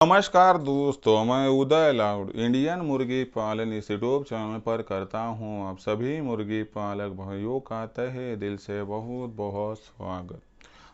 नमस्कार दोस्तों, मैं उदय लाउड इंडियन मुर्गी पालन इस यूट्यूब चैनल पर करता हूं। आप सभी मुर्गी पालक भाइयों का तहे दिल से बहुत बहुत स्वागत।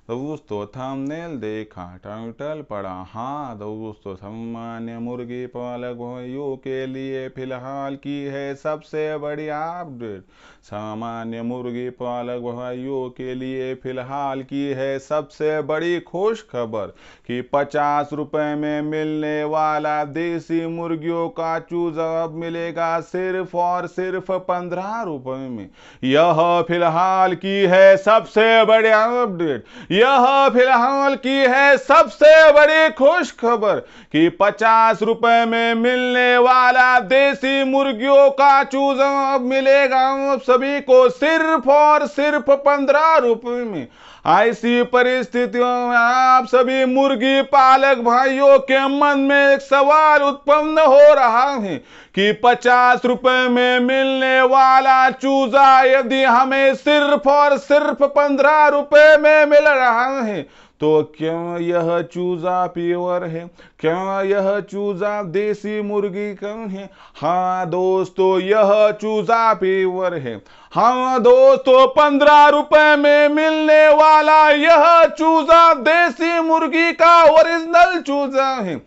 दोस्तों थंबनेल देखा, टाइटल पढ़ा। हाँ दोस्तों, सामान्य मुर्गी पालक भाइयों के लिए फिलहाल की है सबसे बड़ी अपडेट। सामान्य मुर्गी पालक भाइयों के लिए फिलहाल की है सबसे बड़ी खुश खबर कि 50 रुपए में मिलने वाला देसी मुर्गियों का चूजा अब मिलेगा सिर्फ और सिर्फ 15 रुपए में। यह फिलहाल की है सबसे बड़ी अपडेट। यह फिलहाल की है सबसे बड़ी खुश खबर कि 50 रुपए में मिलने वाला देसी मुर्गियों का चूजा अब मिलेगा सभी को सिर्फ और सिर्फ 15 रुपए में। ऐसी परिस्थितियों में आप सभी मुर्गी पालक भाइयों के मन में एक सवाल उत्पन्न हो रहा है कि 50 रुपए में मिलने वाला चूजा यदि हमें सिर्फ और सिर्फ 15 रुपए में मिल रहा है तो क्या यह चूजा प्योर है? क्या यह चूजा देसी मुर्गी कम है? हाँ दोस्तों, यह चूजा प्योर है। हाँ दोस्तों, 15 रुपए में मिलने वाला यह चूजा देसी मुर्गी का ओरिजिनल चूजा है।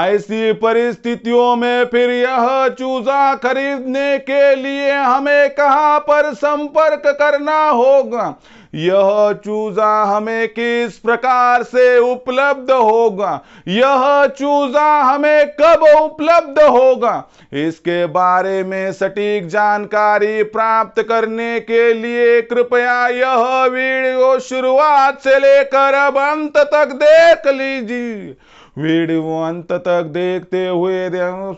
ऐसी परिस्थितियों में फिर यह चूजा खरीदने के लिए हमें कहां पर संपर्क करना होगा? यह चूजा हमें किस प्रकार से उपलब्ध होगा? यह चूजा हमें कब उपलब्ध होगा? इसके बारे में सटीक जानकारी प्राप्त करने के लिए कृपया यह वीडियो शुरुआत से लेकर अब अंत तक देख लीजिए। वीडियो अंत तक देखते हुए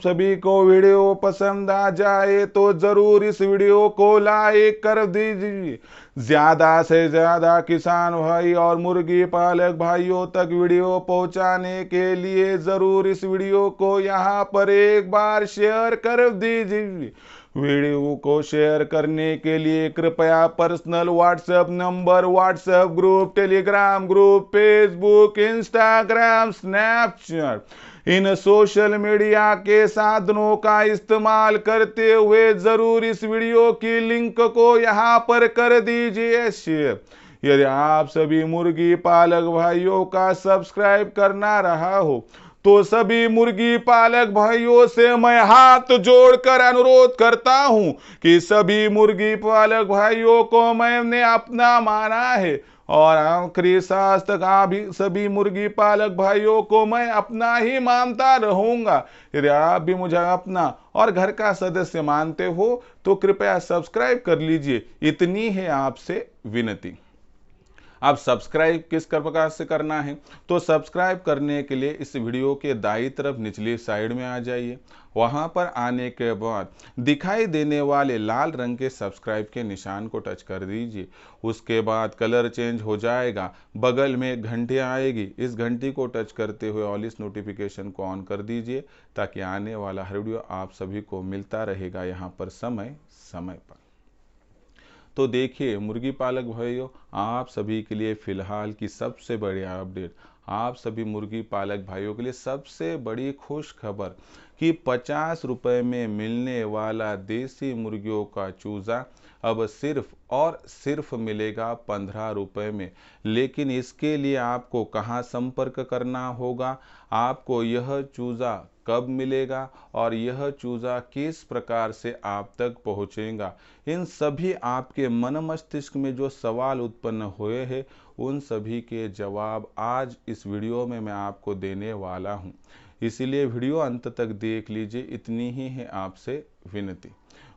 सभी को वीडियो पसंद आ जाए तो जरूर इस वीडियो को लाइक कर दीजिए। ज्यादा से ज्यादा किसान भाई और मुर्गी पालक भाइयों तक वीडियो पहुंचाने के लिए जरूर इस वीडियो को यहां पर एक बार शेयर कर दीजिए। वीडियो को शेयर करने के लिए कृपया personal WhatsApp number, WhatsApp group, Telegram group, Facebook, Instagram, Snapchat इन सोशल मीडिया के साधनों का इस्तेमाल करते हुए जरूर इस वीडियो की लिंक को यहां पर कर दीजिए शेयर। यदि आप सभी मुर्गी पालक भाइयों का सब्सक्राइब करना रहा हो तो सभी मुर्गी पालक भाइयों से मैं हाथ जोड़कर अनुरोध करता हूं कि सभी मुर्गी पालक भाइयों को मैंने अपना माना है और आखिरी सांस तक भी सभी मुर्गी पालक भाइयों को मैं अपना ही मानता रहूंगा। यदि आप भी मुझे अपना और घर का सदस्य मानते हो तो कृपया सब्सक्राइब कर लीजिए। इतनी है आपसे विनती। अब सब्सक्राइब किस प्रकार से करना है तो सब्सक्राइब करने के लिए इस वीडियो के दाईं तरफ निचली साइड में आ जाइए। वहां पर आने के बाद दिखाई देने वाले लाल रंग के सब्सक्राइब के निशान को टच कर दीजिए। उसके बाद कलर चेंज हो जाएगा, बगल में घंटी आएगी, इस घंटी को टच करते हुए ऑल इस नोटिफिकेशन को ऑन कर दीजिए ताकि आने वाला हर वीडियो आप सभी को मिलता रहेगा यहाँ पर समय समय पर। तो देखिए मुर्गी पालक भाइयों, आप सभी के लिए फिलहाल की सबसे बड़ी अपडेट, आप सभी मुर्गी पालक भाइयों के लिए सबसे बड़ी खुश खबर कि 50 रुपए में मिलने वाला देसी मुर्गियों का चूज़ा अब सिर्फ और सिर्फ मिलेगा 15 रुपए में। लेकिन इसके लिए आपको कहाँ संपर्क करना होगा, आपको यह चूज़ा कब मिलेगा और यह चूज़ा किस प्रकार से आप तक पहुँचेगा, इन सभी आपके मन मस्तिष्क में जो सवाल उत्पन्न हुए हैं उन सभी के जवाब आज इस वीडियो में मैं आपको देने वाला हूं। इसीलिए वीडियो अंत तक देख लीजिए, इतनी ही है आपसे विनती।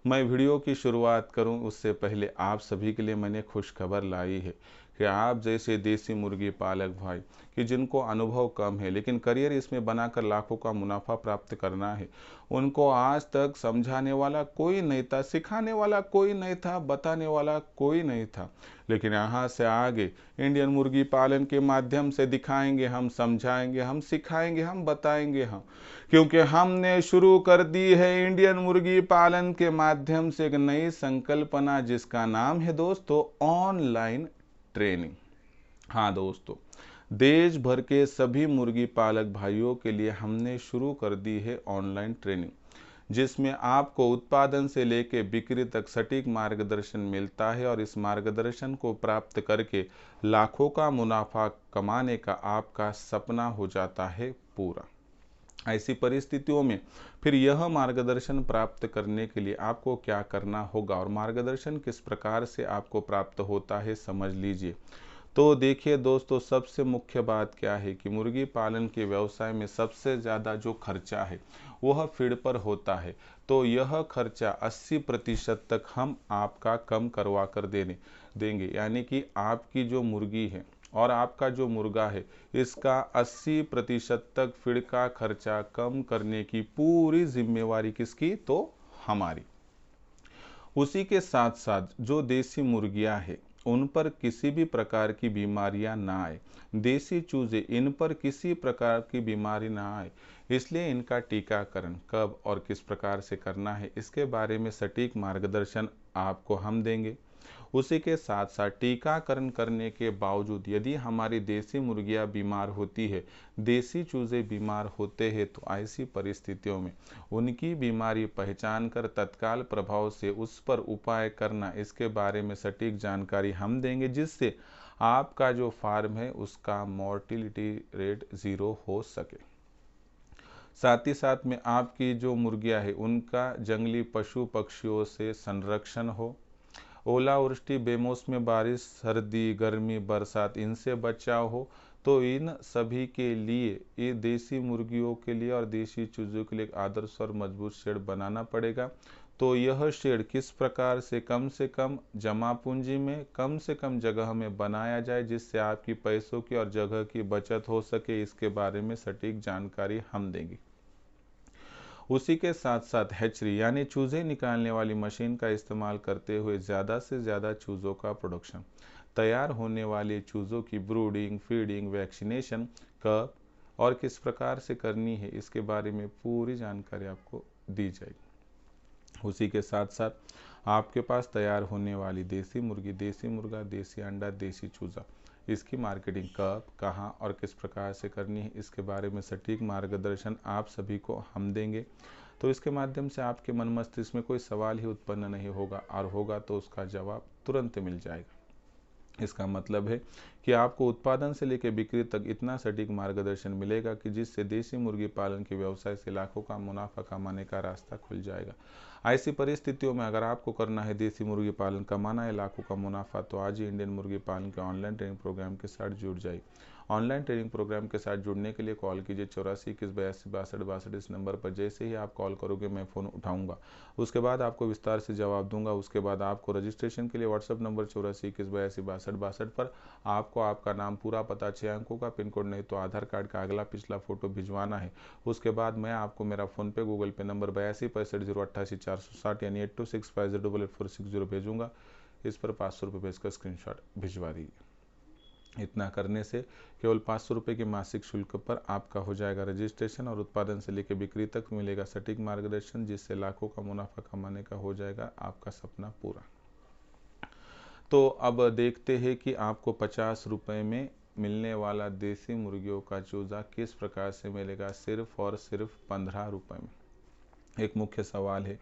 मैं वीडियो की शुरुआत करूं उससे पहले आप सभी के लिए मैंने खुशखबर लाई है कि आप जैसे देसी मुर्गी पालक भाई कि जिनको अनुभव कम है लेकिन करियर इसमें बनाकर लाखों का मुनाफा प्राप्त करना है, उनको आज तक समझाने वाला कोई नहीं था, सिखाने वाला कोई नहीं था, बताने वाला कोई नहीं था। लेकिन यहाँ से आगे इंडियन मुर्गी पालन के माध्यम से दिखाएंगे हम, समझाएंगे हम, सिखाएंगे हम, बताएंगे हम, क्योंकि हमने शुरू कर दी है इंडियन मुर्गी पालन के माध्यम से एक नई संकल्पना जिसका नाम है दोस्तों ऑनलाइन ट्रेनिंग। हाँ दोस्तों, देश भर के सभी मुर्गी पालक भाइयों के लिए हमने शुरू कर दी है ऑनलाइन ट्रेनिंग, जिसमें आपको उत्पादन से लेकर बिक्री तक सटीक मार्गदर्शन मिलता है और इस मार्गदर्शन को प्राप्त करके लाखों का मुनाफा कमाने का आपका सपना हो जाता है पूरा। ऐसी परिस्थितियों में फिर यह मार्गदर्शन प्राप्त करने के लिए आपको क्या करना होगा और मार्गदर्शन किस प्रकार से आपको प्राप्त होता है, समझ लीजिए। तो देखिए दोस्तों, सबसे मुख्य बात क्या है कि मुर्गी पालन के व्यवसाय में सबसे ज़्यादा जो खर्चा है वह फीड पर होता है। तो यह खर्चा 80% तक हम आपका कम करवा कर देंगे, यानी कि आपकी जो मुर्गी है और आपका जो मुर्गा है, इसका 80% तक फीड का खर्चा कम करने की पूरी जिम्मेवारी किसकी? तो हमारी। उसी के साथ साथ जो देसी मुर्गियां हैं उन पर किसी भी प्रकार की बीमारियां ना आए, देसी चूजे इन पर किसी प्रकार की बीमारी ना आए, इसलिए इनका टीकाकरण कब और किस प्रकार से करना है इसके बारे में सटीक मार्गदर्शन आपको हम देंगे। उसी के साथ साथ टीकाकरण करने के बावजूद यदि हमारी देसी मुर्गियां बीमार होती है, देसी चूजे बीमार होते हैं, तो ऐसी परिस्थितियों में उनकी बीमारी पहचान कर तत्काल प्रभाव से उस पर उपाय करना, इसके बारे में सटीक जानकारी हम देंगे, जिससे आपका जो फार्म है उसका मोर्टिलिटी रेट 0 हो सके। साथ ही साथ में आपकी जो मुर्गियां है उनका जंगली पशु पक्षियों से संरक्षण हो, ओलावृष्टि, बेमौसमी बारिश, सर्दी, गर्मी, बरसात, इनसे बचाव हो। तो इन सभी के लिए, ये देसी मुर्गियों के लिए और देसी चूजों के लिए एक आदर्श और मजबूत शेड बनाना पड़ेगा। तो यह शेड किस प्रकार से कम जमा पूंजी में कम से कम जगह में बनाया जाए, जिससे आपकी पैसों की और जगह की बचत हो सके, इसके बारे में सटीक जानकारी हम देंगे। उसी के साथ साथ हैचरी यानी चूजे निकालने वाली मशीन का इस्तेमाल करते हुए ज़्यादा से ज़्यादा चूज़ों का प्रोडक्शन, तैयार होने वाले चूज़ों की ब्रूडिंग, फीडिंग, वैक्सीनेशन कब और किस प्रकार से करनी है, इसके बारे में पूरी जानकारी आपको दी जाएगी। उसी के साथ साथ आपके पास तैयार होने वाली देसी मुर्गी, देसी मुर्गा, देसी अंडा, देसी चूज़ा, इसकी मार्केटिंग कब, कहाँ और किस प्रकार से करनी है, इसके बारे में सटीक मार्गदर्शन आप सभी को हम देंगे। तो इसके माध्यम से आपके मन मस्तिष्क में कोई सवाल ही उत्पन्न नहीं होगा, और होगा तो उसका जवाब तुरंत मिल जाएगा। इसका मतलब है कि आपको उत्पादन से लेकर बिक्री तक इतना सटीक मार्गदर्शन मिलेगा कि जिससे देसी मुर्गी पालन के व्यवसाय से लाखों का मुनाफा कमाने का रास्ता खुल जाएगा। ऐसी परिस्थितियों में अगर आपको करना है देसी मुर्गी पालन, कमाना है लाखों का मुनाफा, तो आज ही इंडियन मुर्गी पालन के ऑनलाइन ट्रेनिंग प्रोग्राम के साथ जुड़ जाइए। ऑनलाइन ट्रेनिंग प्रोग्राम के साथ जुड़ने के लिए कॉल कीजिए 84 21 82 62 62। इस नंबर पर जैसे ही आप कॉल करोगे मैं फ़ोन उठाऊंगा, उसके बाद आपको विस्तार से जवाब दूंगा। उसके बाद आपको रजिस्ट्रेशन के लिए व्हाट्सअप नंबर 84 21 82 62 62 पर आपको आपका नाम, पूरा पता, 6 अंकों का पिन कोड नहीं तो आधार कार्ड का अगला पिछला फोटो भिजवाना है। उसके बाद मैं आपको मेरा फ़ोनपे, गूगल पे नंबर 82 65 088 460 यानी 8265088460 भेजूंगा। इस पर 500 रुपये भेजकर स्क्रीनशॉट भिजवा दीजिए। इतना करने से केवल 500 रुपये के मासिक शुल्क पर आपका हो जाएगा रजिस्ट्रेशन, और उत्पादन से लेकर बिक्री तक मिलेगा सटीक मार्गदर्शन, जिससे लाखों का मुनाफा कमाने का हो जाएगा आपका सपना पूरा। तो अब देखते हैं कि आपको 50 रुपये में मिलने वाला देसी मुर्गियों का चूज़ा किस प्रकार से मिलेगा, सिर्फ और सिर्फ 15 रुपये में। एक मुख्य सवाल है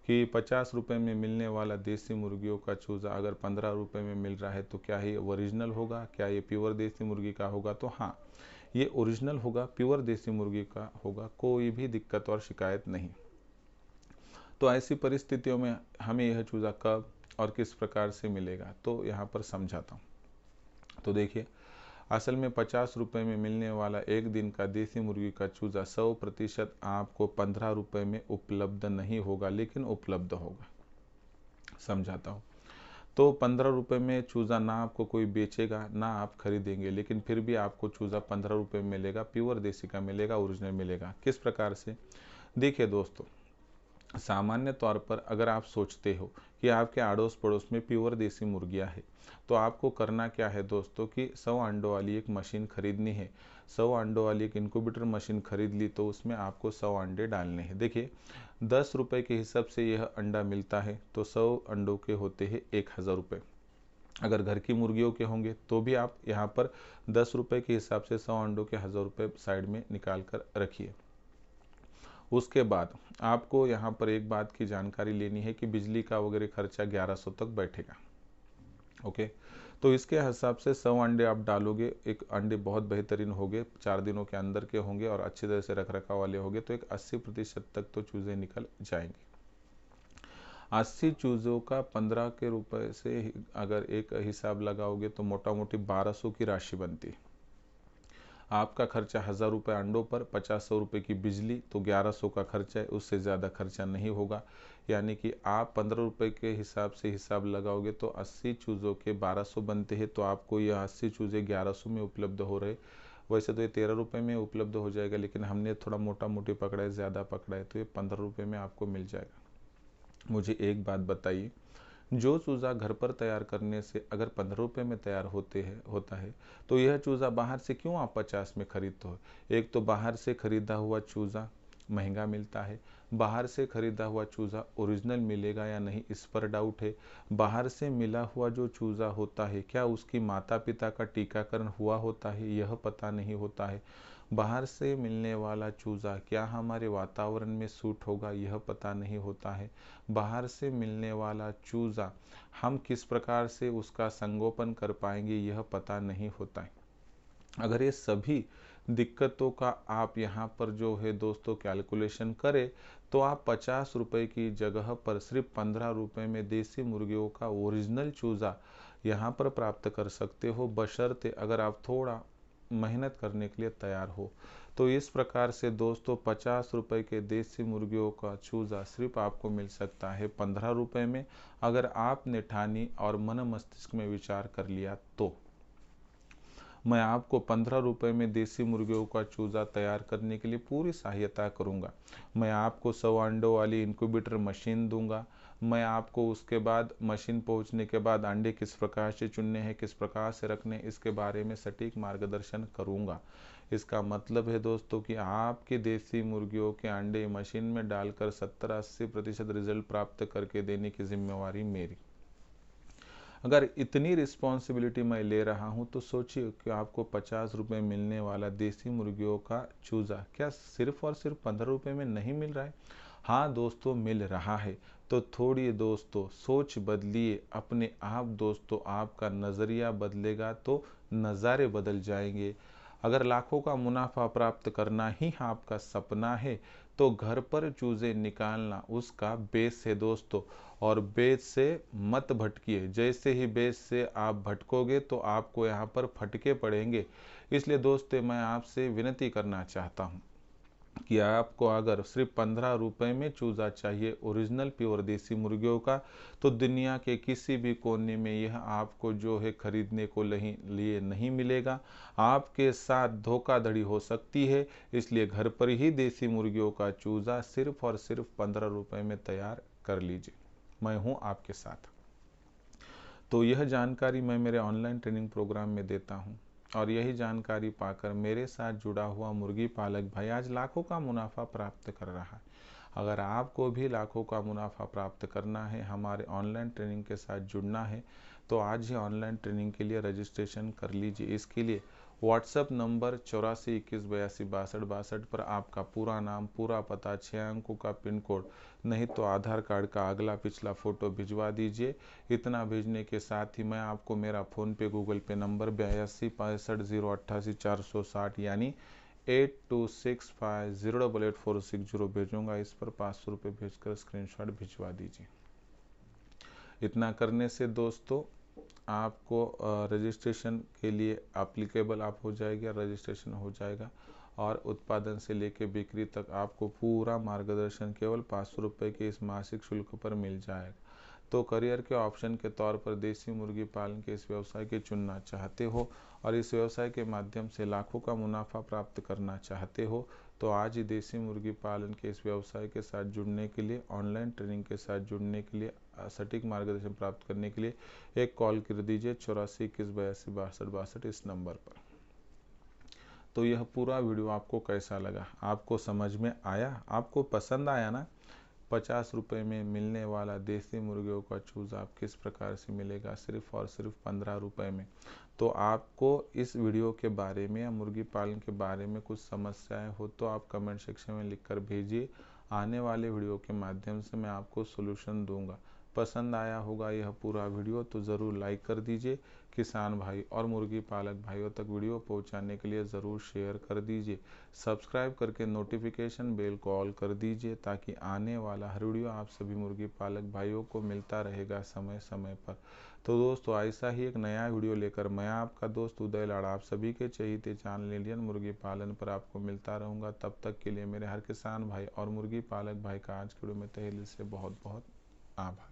कि 50 रुपये में मिलने वाला देसी मुर्गियों का चूज़ा अगर 15 रुपये में मिल रहा है तो क्या ये ओरिजिनल होगा, क्या ये प्योर देसी मुर्गी का होगा? तो हाँ, ये ओरिजिनल होगा, प्योर देसी मुर्गी का होगा, कोई भी दिक्कत और शिकायत नहीं। तो ऐसी परिस्थितियों में हमें यह चूज़ा कब और किस प्रकार से मिलेगा, तो यहाँ पर समझाता हूँ। तो देखिए, असल में 50 रुपये में मिलने वाला एक दिन का देसी मुर्गी का चूज़ा 100% आपको 15 रुपये में उपलब्ध नहीं होगा, लेकिन उपलब्ध होगा। समझाता हूँ। तो 15 रुपये में चूज़ा ना आपको कोई बेचेगा ना आप खरीदेंगे, लेकिन फिर भी आपको चूज़ा 15 रुपये में मिलेगा, प्योर देसी का मिलेगा, ओरिजिनल मिलेगा। किस प्रकार से? देखिए दोस्तों, सामान्य तौर पर अगर आप सोचते हो कि आपके अड़ोस पड़ोस में प्योर देसी मुर्गियां हैं, तो आपको करना क्या है दोस्तों कि 100 अंडों वाली एक मशीन खरीदनी है। 100 अंडों वाली एक इनक्यूबेटर मशीन खरीद ली तो उसमें आपको 100 अंडे डालने हैं। देखिए, 10 रुपये के हिसाब से यह अंडा मिलता है, तो 100 अंडों के होते हैं 1000 रुपये। अगर घर की मुर्गियों के होंगे तो भी आप यहाँ पर 10 रुपये के हिसाब से 100 अंडों के 1000 रुपये साइड में निकाल कर रखिए। उसके बाद आपको यहाँ पर एक बात की जानकारी लेनी है कि बिजली का वगैरह खर्चा 1100 तक बैठेगा। ओके, तो इसके हिसाब से 100 अंडे आप डालोगे, एक अंडे बहुत बेहतरीन होंगे, 4 दिनों के अंदर के होंगे और अच्छी तरह से रख रखाव वाले होंगे, तो एक 80% तक तो चूज़े निकल जाएंगे। 80 चूज़ों का 15 के रुपए से अगर एक हिसाब लगाओगे तो मोटा मोटी 1200 की राशि बनती है। आपका खर्चा 1000 रुपये अंडों पर, 50 रुपये की बिजली, तो 1100 का खर्चा है, उससे ज़्यादा खर्चा नहीं होगा। यानी कि आप 15 रुपये के हिसाब से हिसाब लगाओगे तो 80 चूज़ों के 1200 बनते हैं, तो आपको यह 80 चूज़े 1100 में उपलब्ध हो रहे। वैसे तो ये 13 रुपये में उपलब्ध हो जाएगा, लेकिन हमने थोड़ा मोटा मोटी पकड़ा है, ज़्यादा पकड़ा है, तो ये 15 रुपये में आपको मिल जाएगा। मुझे एक बात बताइए, जो चूज़ा घर पर तैयार करने से अगर 15 रुपये में तैयार होता है, तो यह चूज़ा बाहर से क्यों आप 50 में खरीदते हो? एक तो बाहर से खरीदा हुआ चूज़ा महंगा मिलता है, बाहर से खरीदा हुआ चूज़ा ओरिजिनल मिलेगा या नहीं इस पर डाउट है। बाहर से मिला हुआ जो चूज़ा होता है, क्या उसकी माता पिता का टीकाकरण हुआ होता है, यह पता नहीं होता है। बाहर से मिलने वाला चूज़ा क्या हमारे वातावरण में सूट होगा, यह पता नहीं होता है। बाहर से मिलने वाला चूज़ा हम किस प्रकार से उसका संगोपन कर पाएंगे, यह पता नहीं होता है। अगर ये सभी दिक्कतों का आप यहाँ पर जो है दोस्तों कैलकुलेशन करें, तो आप 50 रुपये की जगह पर सिर्फ 15 रुपये में देसी मुर्गियों का ओरिजिनल चूज़ा यहाँ पर प्राप्त कर सकते हो, बशर्ते अगर आप थोड़ा मेहनत करने के लिए तैयार हो। तो इस प्रकार से दोस्तों 50 रुपये के देसी मुर्गियों का चूज़ा सिर्फ आपको मिल सकता है 15 रुपये में, अगर आपने ठानी और मन मस्तिष्क में विचार कर लिया तो। मैं आपको 15 रुपये में देसी मुर्गियों का चूज़ा तैयार करने के लिए पूरी सहायता करूंगा। मैं आपको 100 अंडों वाली इंक्यूबेटर मशीन दूंगा। मैं आपको उसके बाद मशीन पहुंचने के बाद अंडे किस प्रकार से चुनने हैं, किस प्रकार से रखने, इसके बारे में सटीक मार्गदर्शन करूंगा। इसका मतलब है दोस्तों कि आपकी देसी मुर्गियों के अंडे मशीन में डालकर 70-80% रिजल्ट प्राप्त करके देने की जिम्मेवारी मेरी। अगर इतनी रिस्पॉन्सिबिलिटी मैं ले रहा हूं तो सोचिए कि आपको 50 रुपये मिलने वाला देसी मुर्गियों का चूज़ा क्या सिर्फ और सिर्फ 15 रुपये में नहीं मिल रहा है? हाँ दोस्तों, मिल रहा है। तो थोड़ी दोस्तों सोच बदलिए अपने आप दोस्तों, आपका नज़रिया बदलेगा तो नज़ारे बदल जाएंगे। अगर लाखों का मुनाफा प्राप्त करना ही आपका सपना है, तो घर पर चूज़े निकालना उसका बेस है दोस्तों। और बेस से मत भटकिए, जैसे ही बेस से आप भटकोगे तो आपको यहाँ पर फटके पड़ेंगे। इसलिए दोस्तों मैं आपसे विनती करना चाहता हूँ कि आपको अगर सिर्फ 15 रुपये में चूज़ा चाहिए ओरिजिनल प्योर देसी मुर्गियों का, तो दुनिया के किसी भी कोने में यह आपको जो है खरीदने को लिए नहीं मिलेगा। आपके साथ धोखाधड़ी हो सकती है, इसलिए घर पर ही देसी मुर्गियों का चूज़ा सिर्फ और सिर्फ 15 रुपये में तैयार कर लीजिए। मैं हूँ आपके साथ। तो यह जानकारी मैं मेरे ऑनलाइन ट्रेनिंग प्रोग्राम में देता हूँ, और यही जानकारी पाकर मेरे साथ जुड़ा हुआ मुर्गी पालक भाई आज लाखों का मुनाफा प्राप्त कर रहा है। अगर आपको भी लाखों का मुनाफा प्राप्त करना है, हमारे ऑनलाइन ट्रेनिंग के साथ जुड़ना है, तो आज ही ऑनलाइन ट्रेनिंग के लिए रजिस्ट्रेशन कर लीजिए। इसके लिए व्हाट्सएप नंबर 8421826262 पर आपका पूरा नाम, पूरा पता, 6 अंकों का पिन कोड, नहीं तो आधार कार्ड का अगला पिछला फ़ोटो भिजवा दीजिए। इतना भेजने के साथ ही मैं आपको मेरा फ़ोनपे गूगल पे नंबर 8265088460 यानी 8265088460 भेजूंगा। इस पर 500 रुपये भेजकर स्क्रीनशॉट भिजवा दीजिए। इतना करने से दोस्तों आपको रजिस्ट्रेशन के लिए एप्लीकेबल आप हो जाएगी, रजिस्ट्रेशन हो जाएगा, और उत्पादन से लेकर बिक्री तक आपको पूरा मार्गदर्शन केवल 500 रुपये के इस मासिक शुल्क पर मिल जाएगा। तो करियर के ऑप्शन के तौर पर देसी मुर्गी पालन के इस व्यवसाय के चुनना चाहते हो और इस व्यवसाय के माध्यम से लाखों का मुनाफा प्राप्त करना चाहते हो, तो आज ही देसी मुर्गी पालन के इस व्यवसाय के साथ जुड़ने के लिए, ऑनलाइन ट्रेनिंग के साथ जुड़ने के लिए, सटीक मार्गदर्शन प्राप्त करने के लिए एक कॉल कर दीजिए 8421826262 इस नंबर पर। तो यह पूरा वीडियो आपको कैसा लगा, आपको समझ में आया, आपको पसंद आया ना? 50 रुपये में मिलने वाला देसी मुर्गियों का चूज़ा आप किस प्रकार से मिलेगा सिर्फ और सिर्फ 15 रुपये में। तो आपको इस वीडियो के बारे में या मुर्गी पालन के बारे में कुछ समस्याएं हो तो आप कमेंट सेक्शन में लिखकर भेजिए। आने वाले वीडियो के माध्यम से मैं आपको सोल्यूशन दूंगा। पसंद आया होगा यह पूरा वीडियो तो ज़रूर लाइक कर दीजिए। किसान भाई और मुर्गी पालक भाइयों तक वीडियो पहुंचाने के लिए ज़रूर शेयर कर दीजिए। सब्सक्राइब करके नोटिफिकेशन बेल को ऑल कर दीजिए ताकि आने वाला हर वीडियो आप सभी मुर्गी पालक भाइयों को मिलता रहेगा समय समय पर। तो दोस्तों ऐसा ही एक नया वीडियो लेकर मैं आपका दोस्त उदय लाड़ा आप सभी के चहीते चैनल इंडियन मुर्गी पालन पर आपको मिलता रहूँगा। तब तक के लिए मेरे हर किसान भाई और मुर्गी पालक भाई का आज के वीडियो में तहे दिल से बहुत बहुत आभार।